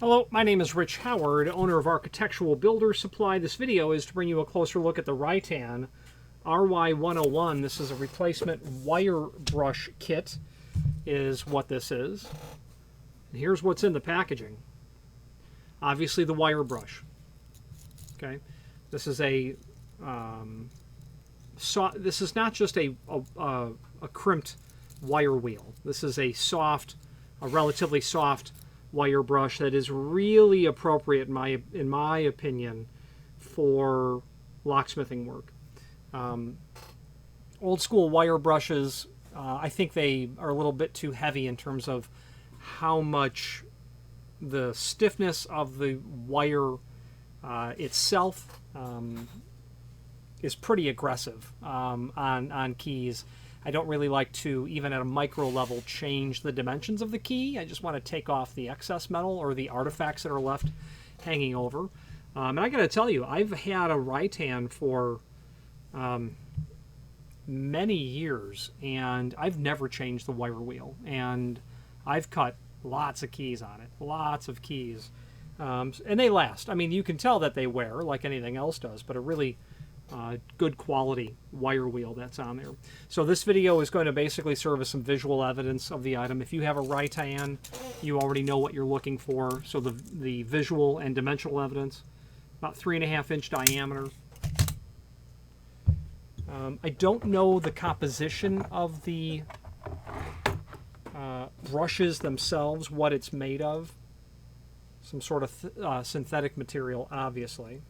Hello, my name is Rich Howard, owner of Architectural Builder Supply. This video is to bring you a closer look at the Rytan RY101. This is a replacement wire brush kit, is what this is. And here's what's in the packaging. Obviously the wire brush. Okay, this is a this is not just a crimped wire wheel. This is a relatively soft wire brush that is really appropriate, in my opinion, for locksmithing work. Old school wire brushes, I think they are a little bit too heavy in terms of how much the stiffness of the wire itself is pretty aggressive on keys. I don't really like to, even at a micro level, change the dimensions of the key. I just want to take off the excess metal or the artifacts that are left hanging over. And I got to tell you, I've had a Rytan for many years, and I've never changed the wire wheel. And I've cut lots of keys on it, lots of keys. And they last. I mean, you can tell that they wear like anything else does, but a really good quality wire wheel that's on there. So this video is going to basically serve as some visual evidence of the item. If you have a Rytan, you already know what you're looking for. So the visual and dimensional evidence, about 3.5-inch diameter. I don't know the composition of the brushes themselves, what it's made of. Some sort of synthetic material, obviously.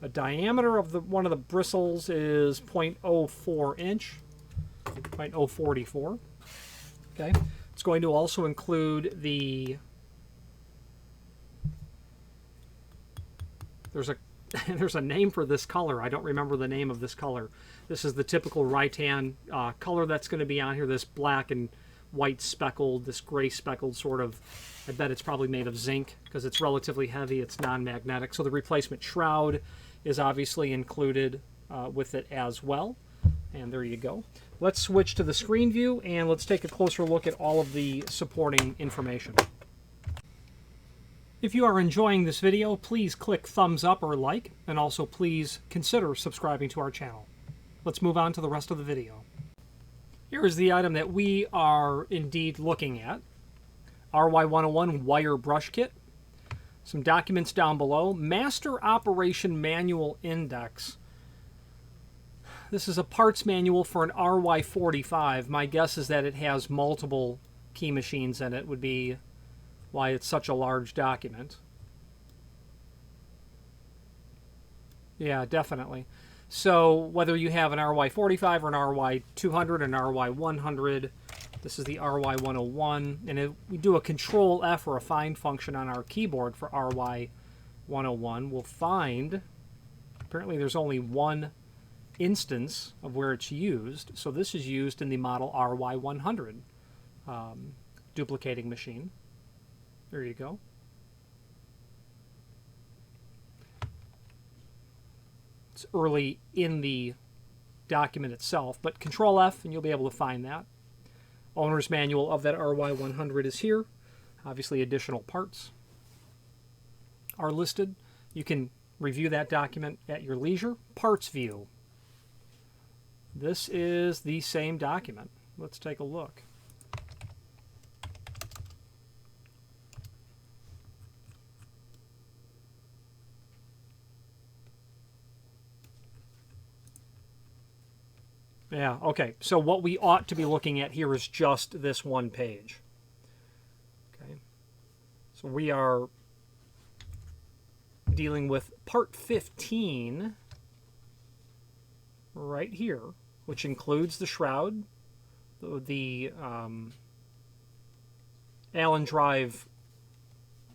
A diameter of one of the bristles is 0.04 inch, 0.044. Okay, it's going to also include there's a name for this color. I don't remember the name of this color. This is the typical Rytan color that's going to be on here. This black and white speckled, this gray speckled sort of. I bet it's probably made of zinc because it's relatively heavy. It's non-magnetic. So the replacement shroud is obviously included with it as well. And there you go. Let's switch to the screen view and let's take a closer look at all of the supporting information. If you are enjoying this video, please click thumbs up or like, and also please consider subscribing to our channel. Let's move on to the rest of the video. Here is the item that we are indeed looking at. RY101 wire brush kit. Some documents down below. Master Operation Manual Index. This is a parts manual for an RY45. My guess is that it has multiple key machines in it, would be why it's such a large document. Yeah, definitely. So whether you have an RY45 or an RY200, an RY100, this is the RY101, and we do a Control F or a find function on our keyboard for RY101. We'll find, apparently there's only one instance of where it's used, so this is used in the model RY100 duplicating machine. There you go. It's early in the document itself, but Control F and you'll be able to find that. Owner's manual of that RY100 is here. Obviously additional parts are listed. You can review that document at your leisure. Parts view. This is the same document. Let's take a look. Yeah, okay. So what we ought to be looking at here is just this one page. Okay. So we are dealing with part 15 right here, which includes the shroud, the Allen drive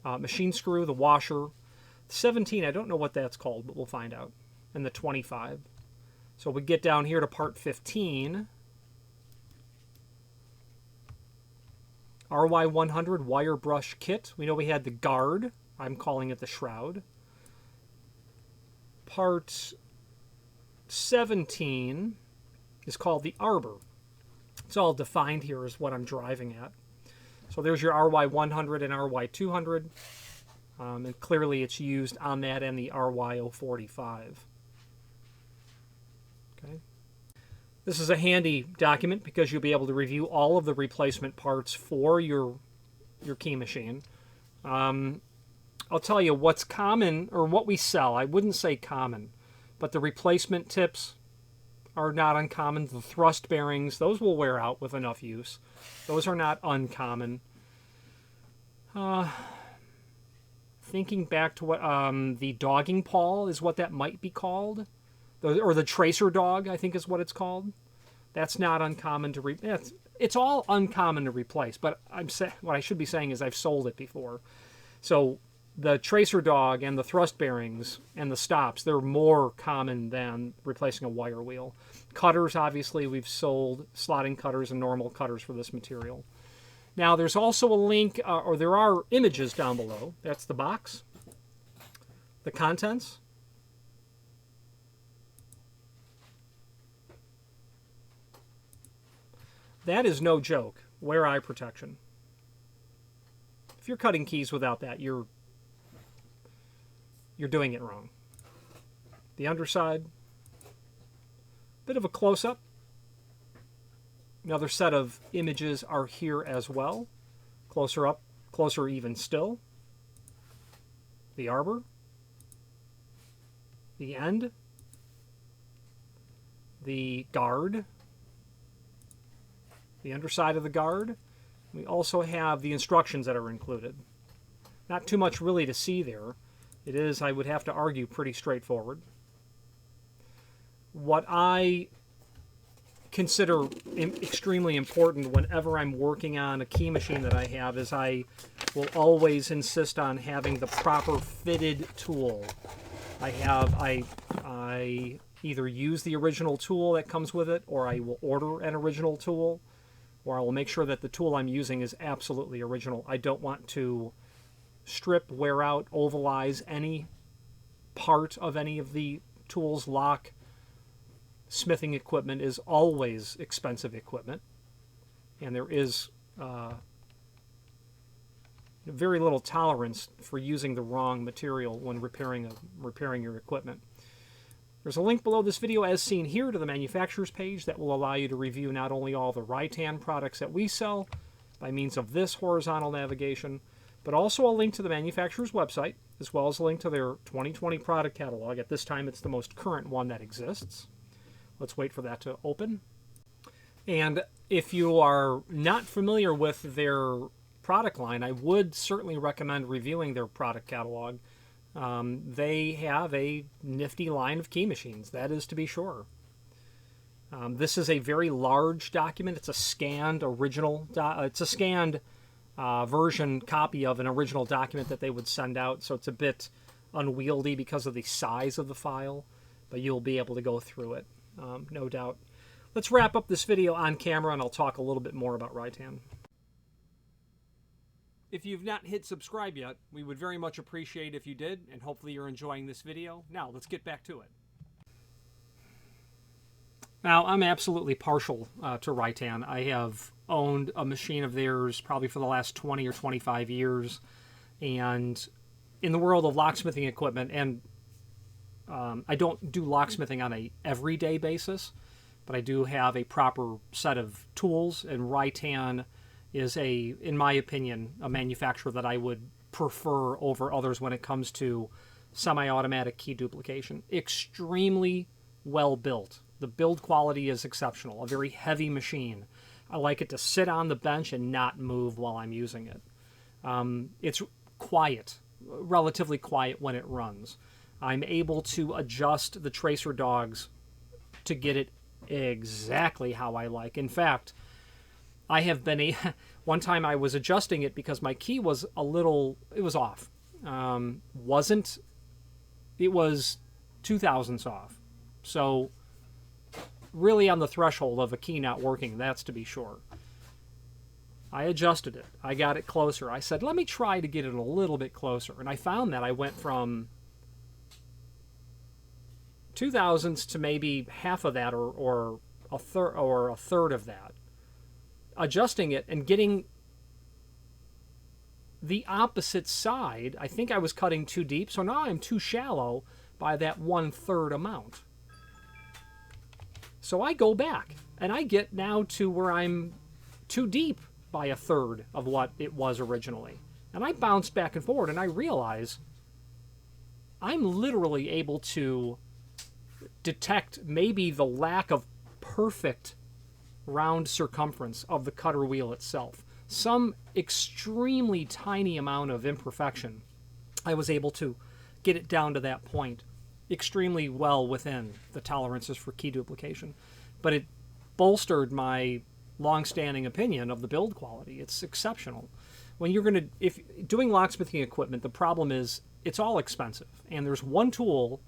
machine screw, the washer. 17, I don't know what that's called, but we'll find out. And the 25. So we get down here to part 15. RY100 wire brush kit. We know we had the guard. I'm calling it the shroud. Part 17 is called the arbor. It's all defined here is what I'm driving at. So there's your RY100 and RY200. And clearly it's used on that and the RY045. Okay. This is a handy document because you'll be able to review all of the replacement parts for your key machine. I'll tell you what's common, or what we sell. I wouldn't say common, but the replacement tips are not uncommon. The thrust bearings, those will wear out with enough use. Those are not uncommon. Thinking back to what the dogging pawl is what that might be called, or the tracer dog, I think is what it's called. That's not uncommon to it's all uncommon to replace. But what I should be saying is I've sold it before. So the tracer dog and the thrust bearings and the stops, they're more common than replacing a wire wheel. Cutters, obviously, we've sold slotting cutters and normal cutters for this material. Now, there's also a link, or there are images down below. That's the box, the contents. That is no joke. Wear eye protection. If you're cutting keys without that, you're doing it wrong. The underside, bit of a close-up. Another set of images are here as well. Closer up, closer even still. The arbor. The end. The guard. The underside of the guard. We also have the instructions that are included. Not too much really to see there. It is, I would have to argue, pretty straightforward. What I consider extremely important whenever I'm working on a key machine that I have is I will always insist on having the proper fitted tool. I either use the original tool that comes with it, or I will order an original tool, or I will make sure that the tool I'm using is absolutely original. I don't want to strip, wear out, ovalize any part of any of the tools. Lock, smithing equipment is always expensive equipment, and there is very little tolerance for using the wrong material when repairing your equipment. There's a link below this video, as seen here, to the manufacturer's page that will allow you to review not only all the Rytan products that we sell by means of this horizontal navigation, but also a link to the manufacturer's website, as well as a link to their 2020 product catalog. At this time, it's the most current one that exists. Let's wait for that to open. And if you are not familiar with their product line, I would certainly recommend reviewing their product catalog. They have a nifty line of key machines, that is to be sure. This is a very large document. It's a scanned original. It's a scanned version copy of an original document that they would send out, so it's a bit unwieldy because of the size of the file, but you'll be able to go through it, no doubt. Let's wrap up this video on camera, and I'll talk a little bit more about Rytan. If you've not hit subscribe yet, we would very much appreciate if you did, and hopefully you're enjoying this video. Now, let's get back to it. Now, I'm absolutely partial to Rytan. I have owned a machine of theirs probably for the last 20 or 25 years, and in the world of locksmithing equipment, and I don't do locksmithing on a everyday basis, but I do have a proper set of tools, and Rytan is in my opinion, a manufacturer that I would prefer over others when it comes to semi-automatic key duplication. Extremely well built. The build quality is exceptional. A very heavy machine. I like it to sit on the bench and not move while I'm using it. It's quiet, relatively quiet when it runs. I'm able to adjust the tracer dogs to get it exactly how I like. In fact, I have been one time I was adjusting it because my key was it was off. It was 2/1000ths off. So really on the threshold of a key not working, that's to be sure. I adjusted it. I got it closer. I said, let me try to get it a little bit closer. And I found that I went from 2/1000ths to maybe half of that or a third of that. Adjusting it and getting the opposite side, I think I was cutting too deep, so now I'm too shallow by that 1/3 amount. So I go back, and I get now to where I'm too deep by 1/3 of what it was originally. And I bounce back and forward, and I realize I'm literally able to detect maybe the lack of perfect round circumference of the cutter wheel itself. Some extremely tiny amount of imperfection. I was able to get it down to that point extremely well within the tolerances for key duplication. But it bolstered my long-standing opinion of the build quality. It's exceptional. When you're going to, if doing locksmithing equipment, the problem is it's all expensive. And there's one tool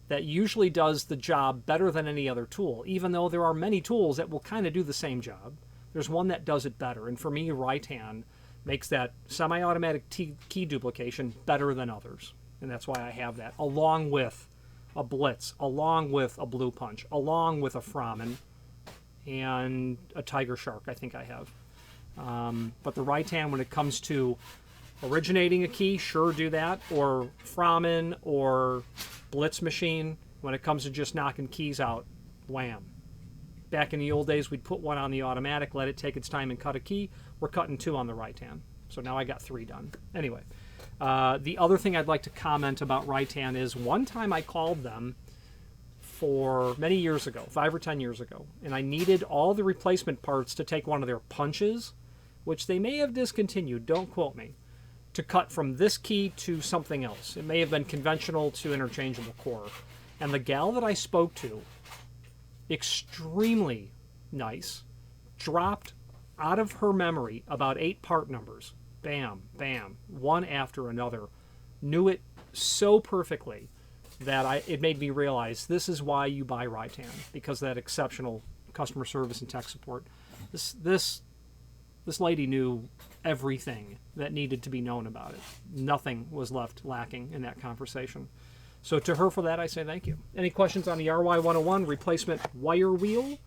that usually does the job better than any other tool, even though there are many tools that will kind of do the same job. There's one that does it better, and for me, Rytan makes that semi-automatic key duplication better than others, and that's why I have that, along with a Blitz, along with a Blue Punch, along with a Fromen, and a Tiger Shark I think I have. But the Rytan, when it comes to originating a key, sure, do that, or Fromen, or Blitz machine. When it comes to just knocking keys out, wham. Back in the old days, we'd put one on the automatic, let it take its time and cut a key. We're cutting 2 on the Rytan. So now I got 3 done. Anyway, the other thing I'd like to comment about Rytan is one time I called them for many years ago, 5 or 10 years ago, and I needed all the replacement parts to take one of their punches, which they may have discontinued, don't quote me, to cut from this key to something else. It may have been conventional to interchangeable core. And the gal that I spoke to, extremely nice, dropped out of her memory about 8 part numbers. Bam, bam, one after another. Knew it so perfectly that it made me realize this is why you buy Rytan, because of that exceptional customer service and tech support. This lady knew everything that needed to be known about it. Nothing was left lacking in that conversation. So to her for that, I say thank you. Any questions on the RY101 replacement wire wheel?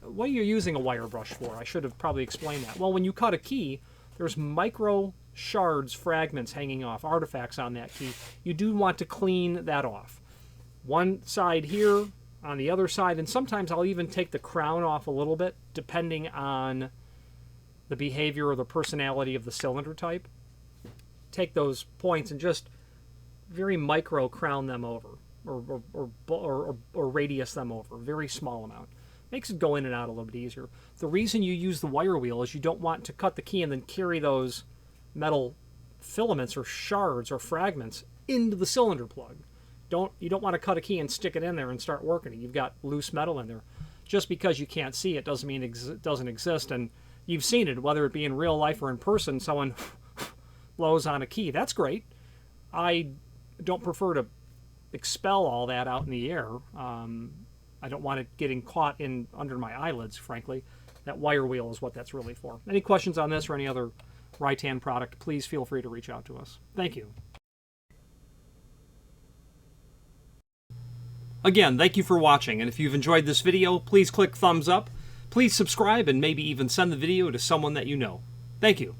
What are you using a wire brush for? I should have probably explained that. Well, when you cut a key, there's micro shards, fragments hanging off, artifacts on that key. You do want to clean that off. One side here, on the other side, and sometimes I'll even take the crown off a little bit, depending on the behavior or the personality of the cylinder type. Take those points and just very micro crown them over, or radius them over, very small amount. Makes it go in and out a little bit easier. The reason you use the wire wheel is you don't want to cut the key and then carry those metal filaments or shards or fragments into the cylinder plug. You don't want to cut a key and stick it in there and start working it. You've got loose metal in there. Just because you can't see it doesn't mean it doesn't exist. And you've seen it, whether it be in real life or in person, someone blows on a key. That's great. I don't prefer to expel all that out in the air. I don't want it getting caught under my eyelids, frankly. That wire wheel is what that's really for. Any questions on this or any other Rytan product, please feel free to reach out to us. Thank you. Again, thank you for watching, and if you've enjoyed this video, please click thumbs up. Please subscribe and maybe even send the video to someone that you know. Thank you.